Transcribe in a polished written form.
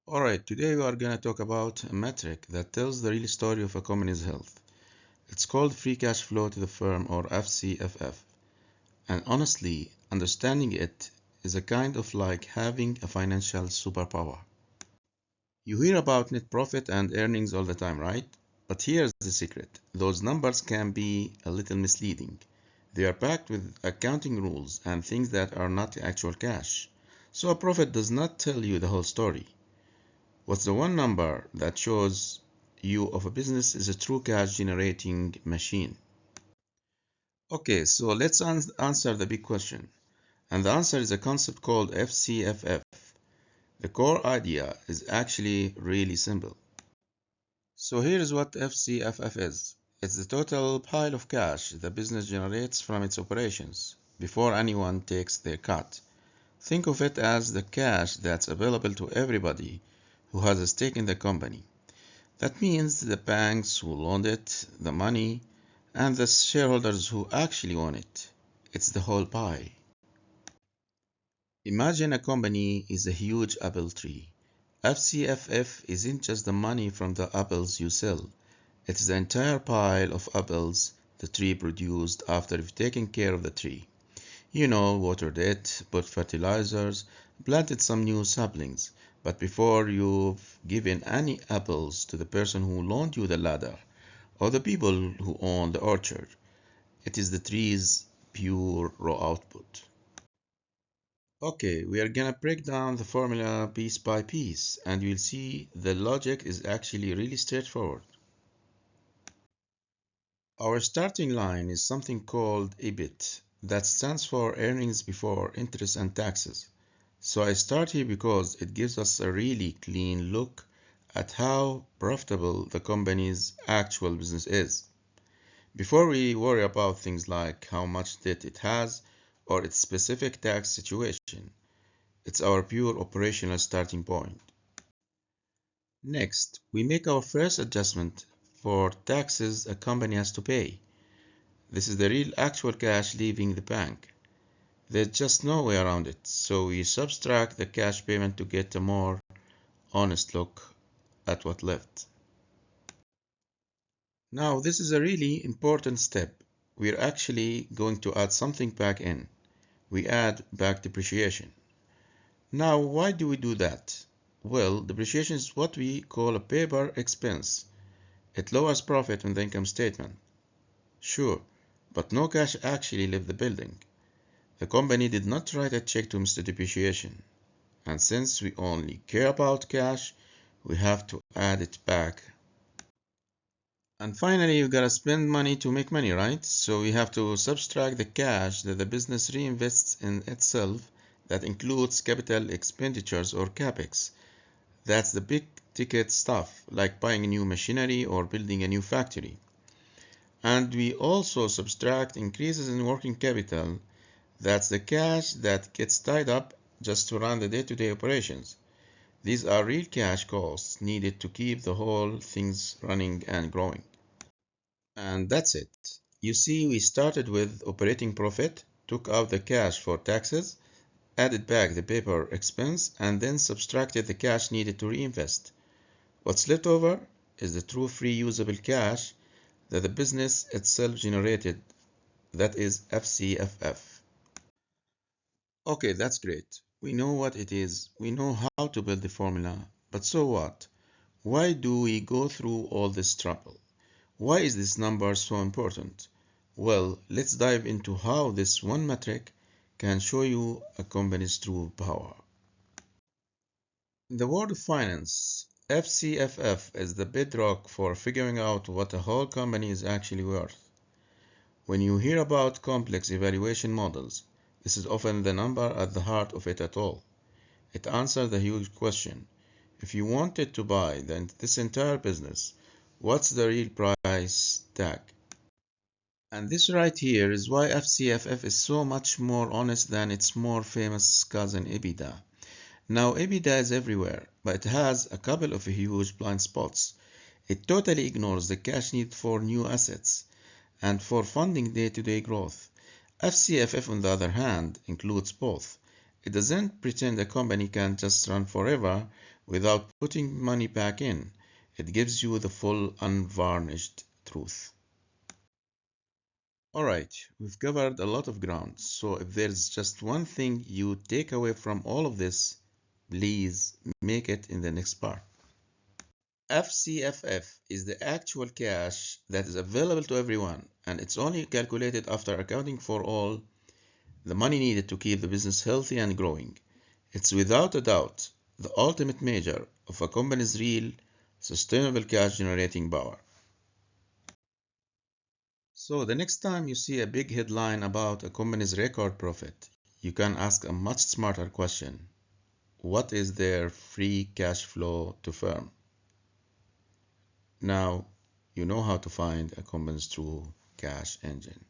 Alright, today we are going to talk about a metric that tells the real story of a company's health. It's called free cash flow to the firm, or FCFF. And honestly, understanding it is a kind of like having a financial superpower. You hear about net profit and earnings all the time, right? But here's the secret. Those numbers can be a little misleading. They are packed with accounting rules and things that are not actual cash. So a profit does not tell you the whole story. What's the one number that shows you if a business is a true cash generating machine? Okay, so let's answer the big question. And the answer is a concept called FCFF. The core idea is actually really simple. So here is what FCFF is. It's the total pile of cash the business generates from its operations before anyone takes their cut. Think of it as the cash that's available to everybody who has a stake in the company. That means the banks who loaned it, the money, and the shareholders who actually own it. It's the whole pie. Imagine a company is a huge apple tree. FCFF isn't just the money from the apples you sell. It's the entire pile of apples the tree produced after you've taken care of the tree. Watered it, put fertilizers, planted some new saplings. But before you've given any apples to the person who loaned you the ladder, or the people who own the orchard, it is the tree's pure raw output. Okay, we are gonna break down the formula piece by piece, and you'll see the logic is actually really straightforward. Our starting line is something called EBIT. That stands for earnings before interest and taxes. So I start here because it gives us a really clean look at how profitable the company's actual business is, before we worry about things like how much debt it has or its specific tax situation. It's our pure operational starting point. Next, we make our first adjustment for taxes a company has to pay. This is the real actual cash leaving the bank. There's just no way around it, so we subtract the cash payment to get a more honest look at what left. Now, this is a really important step. We're actually going to add something back in. We add back depreciation. Now, why do we do that? Well, depreciation is what we call a paper expense. It lowers profit on the income statement. Sure, but no cash actually left the building. The company did not write a check to Mr. Depreciation. And since we only care about cash, we have to add it back. And finally, you gotta spend money to make money, right? So we have to subtract the cash that the business reinvests in itself. That includes capital expenditures or capex. That's the big ticket stuff, like buying new machinery or building a new factory. And we also subtract increases in working capital. That's the cash that gets tied up just to run the day-to-day operations. These are real cash costs needed to keep the whole things running and growing. And that's it. You see, we started with operating profit, took out the cash for taxes, added back the paper expense, and then subtracted the cash needed to reinvest. What's left over is the true free usable cash that the business itself generated, that is FCFF. Okay, that's great. We know what it is. We know how to build the formula. But so what? Why do we go through all this trouble? Why is this number so important? Well, let's dive into how this one metric can show you a company's true power. In the world of finance, FCFF is the bedrock for figuring out what a whole company is actually worth. When you hear about complex evaluation models, this is often the number at the heart of it at all. It answers the huge question. If you wanted to buy this entire business, what's the real price tag? And this right here is why FCFF is so much more honest than its more famous cousin EBITDA. Now EBITDA is everywhere, but it has a couple of huge blind spots. It totally ignores the cash need for new assets and for funding day-to-day growth. FCFF, on the other hand, includes both. It doesn't pretend a company can just run forever without putting money back in. It gives you the full, unvarnished truth. Alright, we've covered a lot of ground, so if there's just one thing you take away from all of this, please make it in the next part. FCFF is the actual cash that is available to everyone, and it's only calculated after accounting for all the money needed to keep the business healthy and growing. It's without a doubt the ultimate measure of a company's real, sustainable cash generating power. So, the next time you see a big headline about a company's record profit, you can ask a much smarter question. What is their free cash flow to firm? Now, you know how to find a company's true cash engine.